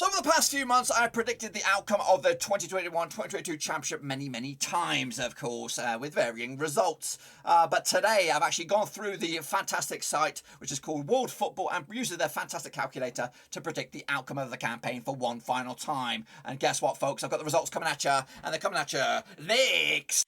So over the past few months, I've predicted the outcome of the 2021-2022 Championship many times, of course, with varying results. But today, I've actually gone through the fantastic site, which is called World Football, and used their fantastic calculator to predict the outcome of the campaign for one final time. And guess what, folks? I've got the results coming at you, and they're coming at you next.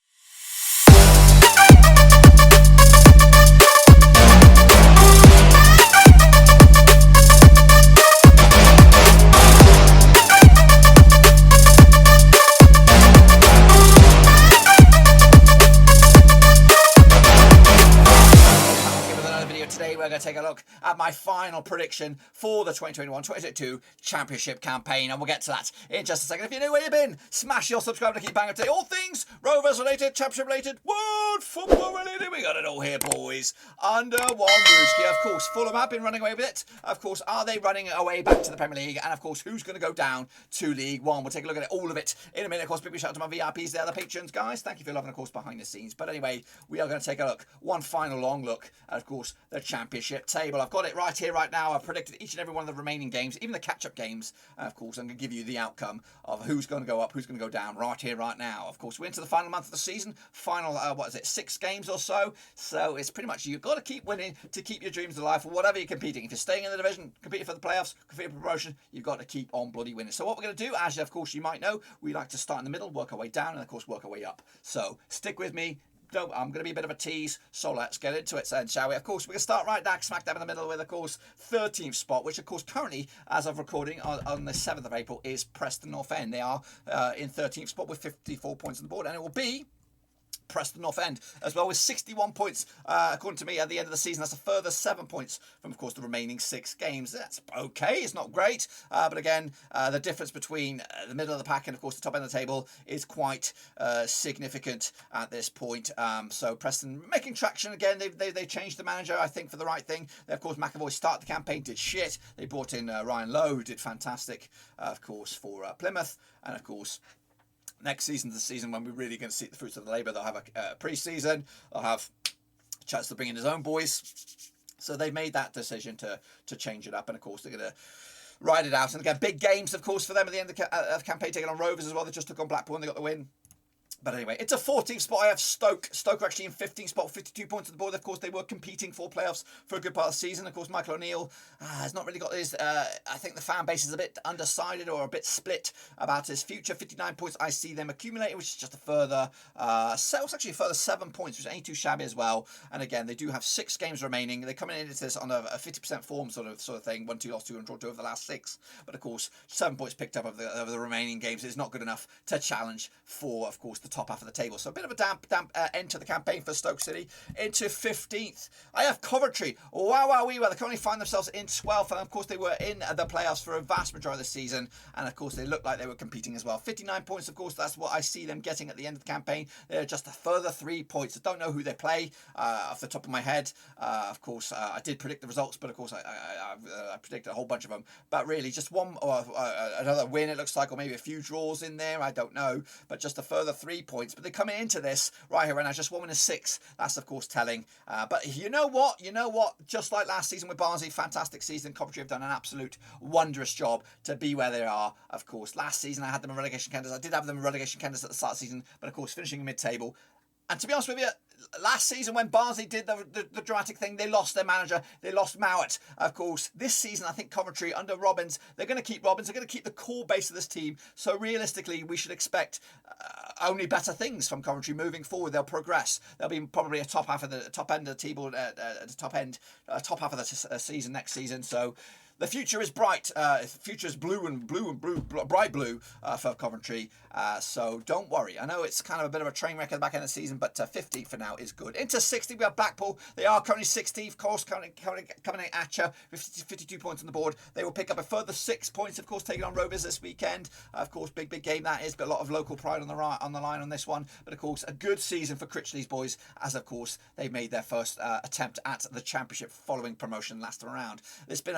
Today we're going to take a look at my final prediction for the 2021-2022 Championship campaign, and we'll get to that in just a second. If you're new where you've been, smash your subscribe to keep banging today. All things Rovers related, Championship related, World Football related, we got it all here, boys, under one roof. Of course, Fulham have been running away with it. Of course, are they running away back to the Premier League? And of course, who's going to go down to League One? We'll take a look at all of it in a minute. Of course, big shout out to my VIPs there, the patrons, guys. Thank you for loving, of course, behind the scenes. But anyway, we are going to take a look, one final long look at, of course, the Championship table. I've got it right here, right now. I've predicted each and every one of the remaining games, even the catch-up games. Of course, I'm going to give you the outcome of who's going to go up, who's going to go down, right here, right now. Of course, we're into the final month of the season. Final, 6 games or so. So it's pretty much you've got to keep winning to keep your dreams alive for whatever you're competing. If you're staying in the division, competing for the playoffs, competing for promotion, you've got to keep on bloody winning. So what we're going to do, as of course you might know, we like to start in the middle, work our way down, and of course work our way up. So stick with me. I'm going to be a bit of a tease, so let's get into it then, shall we? Of course, we're going to start right back, smack dab in the middle with, of course, 13th spot, which, of course, currently, as of recording on the 7th of April, is Preston North End. They are in 13th spot with 54 points on the board, and it will be Preston North End as well with 61 points according to me at the end of the season. That's a further 7 points from, of course, the remaining 6 games. That's okay. It's not great, but again, the difference between the middle of the pack and, of course, the top end of the table is quite significant at this point. So Preston making traction again. They changed the manager, I think, for the right thing. They, of course, McAvoy started the campaign, did shit. They brought in Ryan Lowe, who did fantastic, of course, for Plymouth, and of course, next season's the season when we're really going to see the fruits of the labour. They'll have a pre-season. They'll have a chance to bring in his own boys. So they've made that decision to change it up. And, of course, they're going to ride it out. And, again, big games, of course, for them at the end of the campaign, taking on Rovers as well. They just took on Blackburn. They got the win. But anyway, it's a 14th spot. I have Stoke. Stoke are actually in 15th spot, 52 points on the board. Of course, they were competing for playoffs for a good part of the season. Of course, Michael O'Neill has not really got his... I think the fan base is a bit undecided or a bit split about his future. 59 points I see them accumulating, which is just a further... it's actually a further 7 points, which ain't too shabby as well. And again, they do have 6 games remaining. They're coming into this on a 50% form sort of thing. 1-2 lost, 2 and draw 2 over the last 6. But of course, 7 points picked up of the remaining games is not good enough to challenge for, of course, the top half of the table. So a bit of a damp end to the campaign for Stoke City. Into 15th, I have Coventry. Wow, they currently find themselves in 12th, and of course they were in the playoffs for a vast majority of the season, and of course they looked like they were competing as well. 59 points, of course, that's what I see them getting at the end of the campaign. They're just a further 3 points. I don't know who they play off the top of my head. Of course, I did predict the results, but of course I predicted a whole bunch of them. But really, just one or another win, it looks like, or maybe a few draws in there. I don't know, but just a further 3 points. But they're coming into this right here right now, just 1 win and 6. That's, of course, telling. But you know what? Just like last season with Barnsley, fantastic season. Coventry have done an absolute wondrous job to be where they are. Of course, last season I had them in relegation candidates. I did have them in relegation candidates at the start of the season, but of course finishing mid-table. And to be honest with you, last season when Barnsley did the dramatic thing, they lost their manager. They lost Mowat. Of course, this season, I think Coventry, under Robbins, they're going to keep Robbins. They're going to keep the core base of this team. So realistically, we should expect only better things from Coventry moving forward. They'll progress. They'll be probably a top end of the table, top half of the season next season. So the future is bright. The future is bright blue for Coventry. So don't worry. I know it's kind of a bit of a train wreck at the back end of the season, but 15th for now is good. Into 60th, we have Blackpool. They are currently 16th, of course, coming at you. 52 points on the board. They will pick up a further 6 points, of course, taking on Rovers this weekend. Of course, big game that is, but a lot of local pride on the line on this one. But of course, a good season for Critchley's boys, as of course they made their first attempt at the Championship following promotion last time around. It's been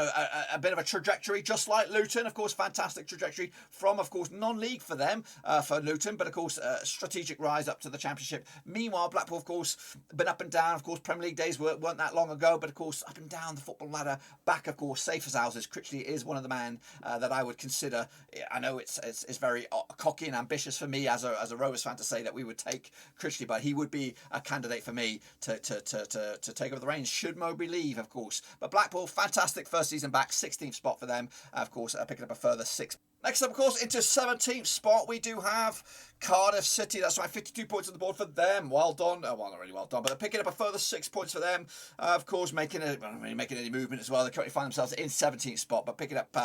a bit of a trajectory, just like Luton. Of course, fantastic trajectory from, of course, non-league for them, for Luton, but of course, strategic rise up to the Championship. Meanwhile, Blackpool, of course, been up and down. Of course, Premier League days weren't that long ago, but of course, up and down the football ladder. Back, of course, safe as houses. Critchley is one of the men that I would consider. I know it's very cocky and ambitious for me as a Rovers fan to say that we would take Critchley, but he would be a candidate for me to take over the reins should Mowbray leave, of course. But Blackpool, fantastic first season back, 16th spot for them. Of course, picking up a further 6. Next up, of course, into 17th spot, we do have Cardiff City. That's right, 52 points on the board for them. Well done. Oh, well, not really well done, but they're picking up a further 6 points for them. Of course, making any movement as well. They currently find themselves in 17th spot, but picking up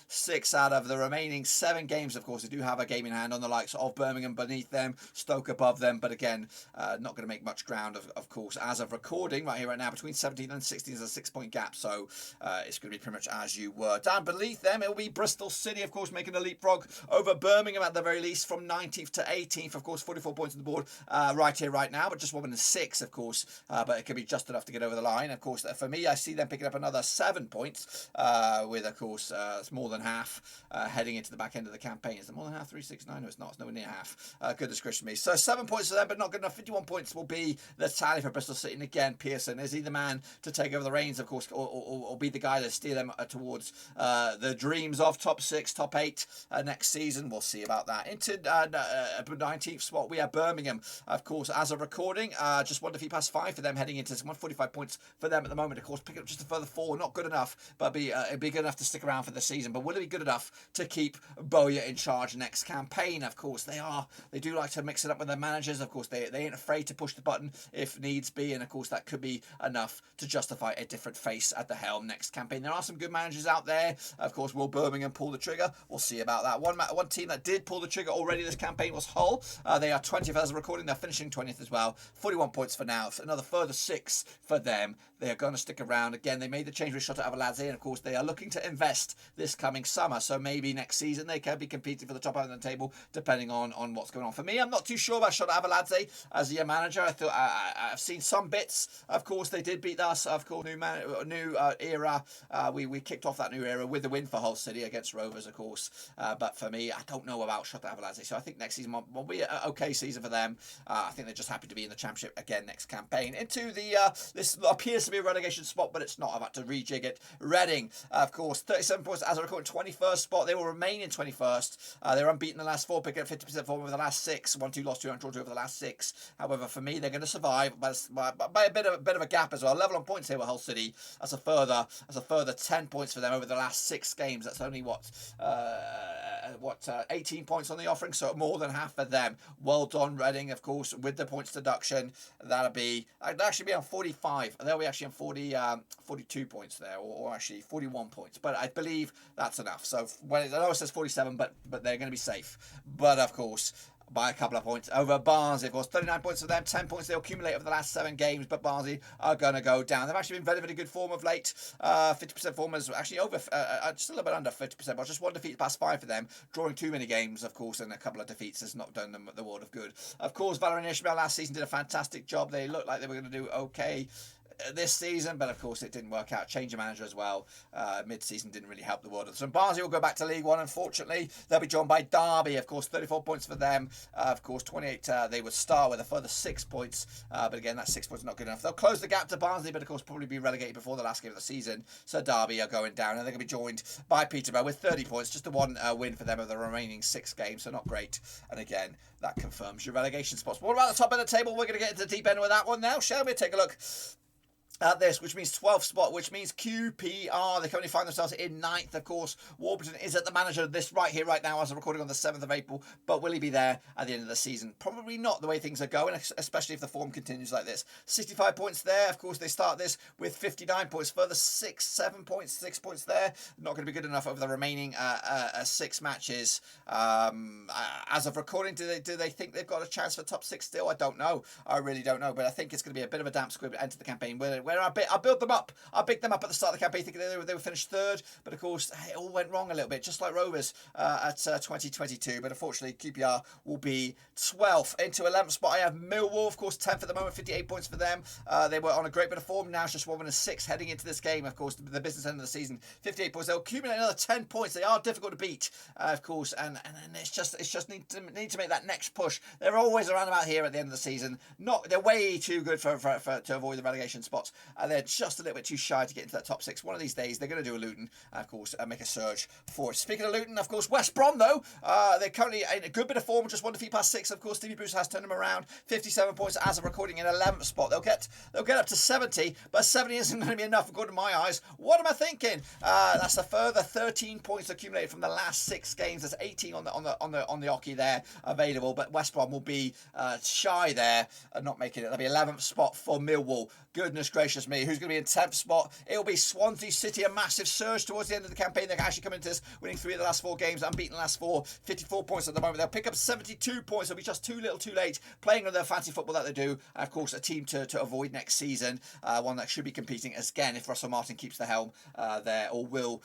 6 out of the remaining 7 games. Of course, they do have a game in hand on the likes of Birmingham beneath them, Stoke above them, but again, not going to make much ground, of course, as of recording right here, right now, between 17th and 16th is a 6-point gap, so it's going to be pretty much as you were. Down beneath them, it will be Bristol City, of course, making a leapfrog over Birmingham at the very least, from 19th to 18th, of course, 44 points on the board right here, right now, but just 1 and 6, of course, but it could be just enough to get over the line. Of course, for me, I see them picking up another 7 points, with, of course, it's more than half heading into the back end of the campaign. Is it more than half? 3, 6, 9? No, it's not. It's nowhere near half. Goodness gracious me. So 7 points for them, but not good enough. 51 points will be the tally for Bristol City. And again, Pearson, is he the man to take over the reins, of course, or be the guy to steer them towards the dreams of top 6, top 8 next season? We'll see about that. Into 19th spot, we have Birmingham, of course, as a recording. Just 1 defeat past 5 for them, heading into 145 points for them at the moment. Of course, pick up just a further 4. Not good enough, but it'd be good enough to stick around for the season. But will it be good enough to keep Bowyer in charge next campaign? Of course, they do like to mix it up with their managers. Of course, they ain't afraid to push the button if needs be, and of course that could be enough to justify a different face at the helm next campaign. There are some good managers out there. Of course, will Birmingham pull the trigger? We'll see about that. One team that did pull the trigger already this campaign was Hull. They are 20th as a recording. They're finishing 20th as well. 41 points for now. So another further 6 for them. They are going to stick around. Again, they made the change with Shota Avaladze, and of course they are looking to invest this coming summer. So maybe next season they can be competing for the top end of the table, depending on what's going on. For me, I'm not too sure about Shota Avaladze as a manager. I thought I've seen some bits. Of course, they did beat us. Of course, new era. We kicked off that new era with the win for Hull City against Rovers, of course. But for me, I don't know about Shota Avaladze. So I think next season will be an okay season for them. I think they're just happy to be in the Championship again next campaign. Into the this appears to be a relegation spot, but it's not. I've had to rejig it. Reading, of course, 37 points as a record, 21st spot. They will remain in 21st. They're unbeaten the last 4, picking up 50% form over the last 6. 1-2 lost, 2 draw over the last 6. However, for me, they're going to survive by a bit of a gap as well. Level on points here with Hull City. That's a further 10 points for them over the last 6 games. That's only 18 points on the offering, so more than half for them. Well done, Reading, of course, with the points deduction. I'd actually be on 45. They'll be actually on 42 points there, or actually 41 points. But I believe that's enough. So I know it says 47, but they're going to be safe. But of course, by a couple of points over Barnsley, of course, 39 points for them, 10 points they'll accumulate over the last 7 games, but Barnsley are going to go down. They've actually been very, very good form of late. 50% form is actually over, just a little bit under 50%, but just 1 defeat past 5 for them. Drawing too many games, of course, and a couple of defeats has not done them the world of good. Of course, Valérien Ismaël last season did a fantastic job. They looked like they were going to do okay this season, but of course it didn't work out. Change of manager as well. Mid-season didn't really help the world. So Barnsley will go back to League One, unfortunately. They'll be joined by Derby, of course, 34 points for them. Of course, 28 they would start with a further 6 points, but again, that 6 points is not good enough. They'll close the gap to Barnsley, but of course probably be relegated before the last game of the season. So Derby are going down, and they're going to be joined by Peterborough with 30 points, just the 1 win for them of the remaining 6 games, so not great. And again, that confirms your relegation spots. But what about the top of the table? We're going to get into the deep end with that one now, shall we? Take a look at this, which means 12th spot, which means QPR. They currently find themselves in 9th. Of course, Warburton is at the manager of this right here, right now, as I'm recording on the 7th of April. But will he be there at the end of the season? Probably not, the way things are going, especially if the form continues like this. 65 points there. Of course, they start this with 59 points. Further 6 points there. Not going to be good enough over the remaining 6 matches. As of recording, do they think they've got a chance for top 6 still? I don't know. I really don't know. But I think it's going to be a bit of a damp squib to enter the campaign. where I built them up. I picked them up at the start of the campaign thinking they would finish third, but of course it all went wrong a little bit, just like Rovers at 2022. But unfortunately, QPR will be 12th. Into 11th spot, I have Millwall, of course, 10th at the moment, 58 points for them. They were on a great bit of form. Now it's just 1 and 6 heading into this game. Of course, the business end of the season, 58 points. They'll accumulate another 10 points. They are difficult to beat, of course, and it's just need to make that next push. They're always around about here at the end of the season. They're way too good for to avoid the relegation spots. They're just a little bit too shy to get into that top 6. One of these days, they're going to do a Luton, of course, and make a surge for it. Speaking of Luton, of course, West Brom, though, they're currently in a good bit of form, just 1 defeat past 6. Of course, Stevie Bruce has turned them around. 57 points as of recording in 11th spot. They'll get up to 70, but 70 isn't going to be enough, according to my eyes. What am I thinking? That's a further 13 points accumulated from the last 6 games. There's 18 on the hockey there available, but West Brom will be shy there and not making it. That'll be 11th spot for Millwall. Goodness gracious me, who's going to be in 10th spot? It'll be Swansea City, a massive surge towards the end of the campaign. They're actually coming into this, winning 3 of the last 4 games, unbeaten the last 4, 54 points at the moment. They'll pick up 72 points. They'll be just too little too late, playing with their fancy football that they do. And of course, a team to avoid next season, one that should be competing as, again, if Russell Martin keeps the helm there, or will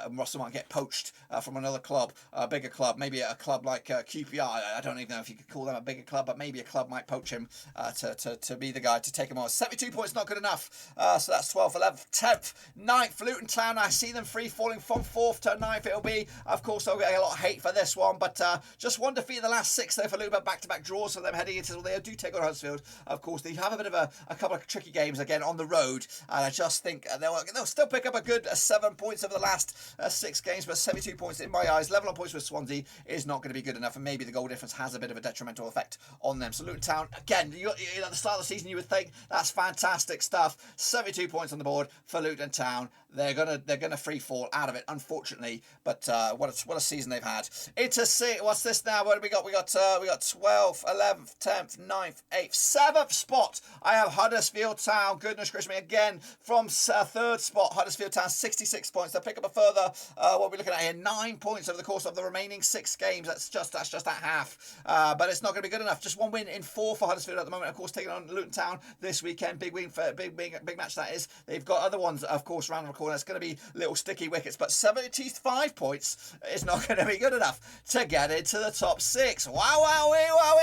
Russell Martin get poached from another club, a bigger club, maybe a club like QPR. I don't even know if you could call them a bigger club, but maybe a club might poach him to be the guy to take him on. 72 points, not good enough. So that's 12th, 11th, 10th, 9th. Luton Town, I see them free falling from 4th to 9th. It'll be, of course, they'll get a lot of hate for this one, but just 1 defeat in the last 6 there for Luton, but back-to-back draws for them heading into, they do take on Huddersfield. Of course, they have a bit of a couple of tricky games again on the road, and I just think they'll still pick up a good 7 points over the last 6 games, but 72 points in my eyes, level on points with Swansea is not going to be good enough, and maybe the goal difference has a bit of a detrimental effect on them. So Luton Town, again, at the start of the season, you would think that's fantastic stuff. 72 points on the board for Luton Town. They're gonna free fall out of it, unfortunately. But what a season they've had. Into see what's this now? What do we got? We got 12th, 11th, 10th, 9th, 8th, 7th spot. I have Huddersfield Town. Goodness gracious me, again from 3rd spot. Huddersfield Town 66 points. They'll pick up a further what are we looking at here? 9 points over the course of the remaining 6 games. That's just at half. But it's not going to be good enough. Just 1 win in 4 for Huddersfield at the moment. Of course, taking on Luton Town this weekend. Big win for big match that is. They've got other ones, of course, around the corner. It's going to be little sticky wickets, but 75 points is not going to be good enough to get into the top 6. Wow,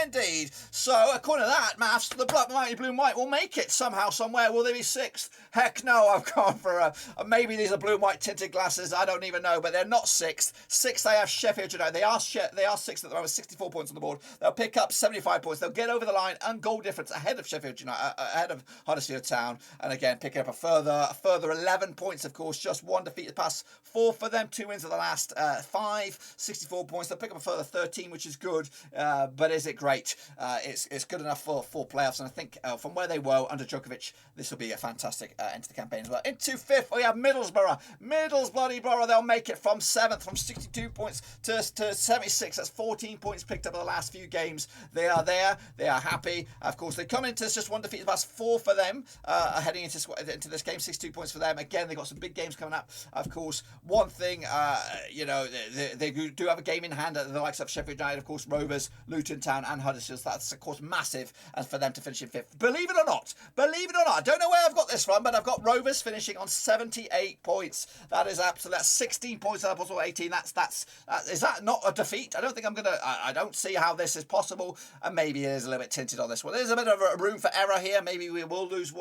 indeed. So, according to that maths, the mighty blue and white will make it somehow, somewhere. Will they be 6th? Heck no, I've gone for maybe these are blue and white tinted glasses. I don't even know, but they're not 6th. 6th, I have Sheffield United. They are 6th at the moment, 64 points on the board. They'll pick up 75 points. They'll get over the line and goal difference ahead of Sheffield United, ahead of Huddersfield Town, and again picking up a further 11 points. Of course, just 1 defeated past 4 for them. 2 wins of the last 5. 64 points. They'll pick up a further 13, which is good. But is it great? It's good enough for playoffs, and I think from where they were under Djokovic, this will be a fantastic end to the campaign as well. Into 5th, we have Middlesbrough. They'll make it from 7th, from 62 points to 76. That's 14 points picked up in the last few games. They are there. They are happy. Of course, they come into just 1 defeat past 4 for them, heading into this game. 62 points for them. Again, they've got some big games coming up. Of course, one thing, they do have a game in hand at the likes of Sheffield United, of course, Rovers, Luton Town, and Huddersfield. So that's, of course, massive for them to finish in 5th. Believe it or not, I don't know where I've got this from, but I've got Rovers finishing on 78 points. That is absolute. That's 16 points out of possible 18. Is that not a defeat? I don't see how this is possible, and maybe it is a little bit tinted on this one. There's a bit of a room for error here. Maybe we will lose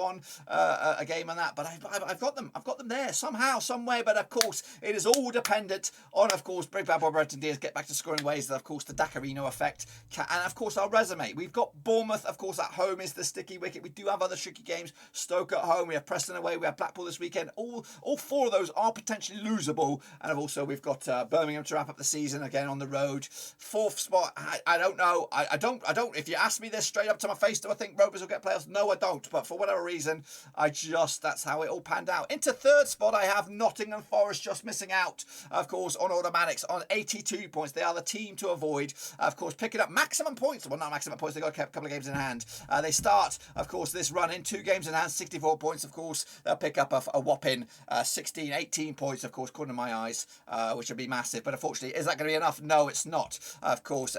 a game on that, but I've got them there somehow, somewhere. But of course, it is all dependent on, of course, Big Bad Bob Brenton Diaz get back to scoring ways. That, of course, the Dacarino effect, and of course our resume. We've got Bournemouth, of course, at home is the sticky wicket. We do have other tricky games. Stoke at home. We have Preston away. We have Blackpool this weekend. All 4 of those are potentially losable, and also we've got Birmingham to wrap up the season again on the road. 4th spot. I don't know. I don't. If you ask me this straight up to my face, do I think Rovers will get playoffs? No, I don't. But for whatever reason, that's how it all panned out. Into 3rd spot, I have Nottingham Forest just missing out, of course, on automatics on 82 points. They are the team to avoid. Of course, picking up maximum points. Well, not maximum points. They've got a couple of games in hand. They start, of course, this run in 2 games in hand, 64 points. Of course, they'll pick up a whopping 18 points, of course, according to my eyes, which would be massive. But unfortunately, is that going to be enough? No, it's not. Of course,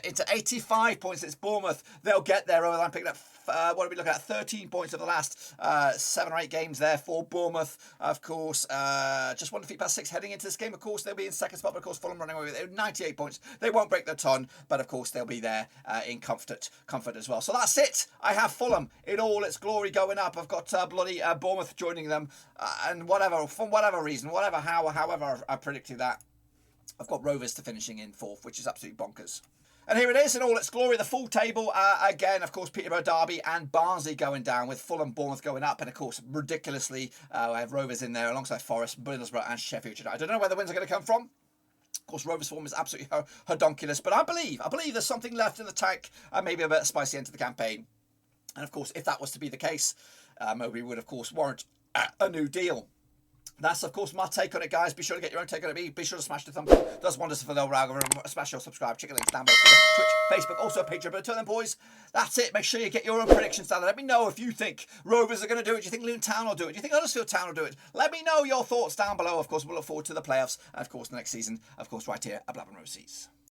into 85 points. It's Bournemouth. They'll get there over the line, picking up what are we looking at? 13 points of the last 7 or 8 games there for Bournemouth. Of course, just 1 defeat past 6 heading into this game. Of course, they'll be in second spot, but of course, Fulham running away with it. 98 points. They won't break the ton, but of course, they'll be there in comfort as well. So that's it. I have Fulham in all its glory going up. I've got bloody Bournemouth joining them, and whatever, from whatever reason, however I predicted that, I've got Rovers to finishing in 4th, which is absolutely bonkers. And here it is in all its glory, the full table. Again, of course, Peterborough, Derby and Barnsley going down, with Fulham, Bournemouth going up. And, of course, ridiculously, I have Rovers in there alongside Forest, Middlesbrough and Sheffield United. I don't know where the wins are going to come from. Of course, Rovers' form is absolutely hodonkulous. But I believe there's something left in the tank and maybe a bit of spicy end to the campaign. And, of course, if that was to be the case, Moby would, of course, warrant a new deal. That's, of course, my take on it, guys. Be sure to get your own take on it. Be sure to smash the thumbs up. It does wonders for the old algorithm. Smash your subscribe. Check the links down below. Twitch, Facebook, also Patreon. But until then, boys, that's it. Make sure you get your own predictions down there. Let me know if you think Rovers are going to do it. Do you think Luton Town will do it? Do you think Huddersfield Town will do it? Let me know your thoughts down below. Of course, we'll look forward to the playoffs. And, of course, the next season, of course, right here at Blackburn Rovers.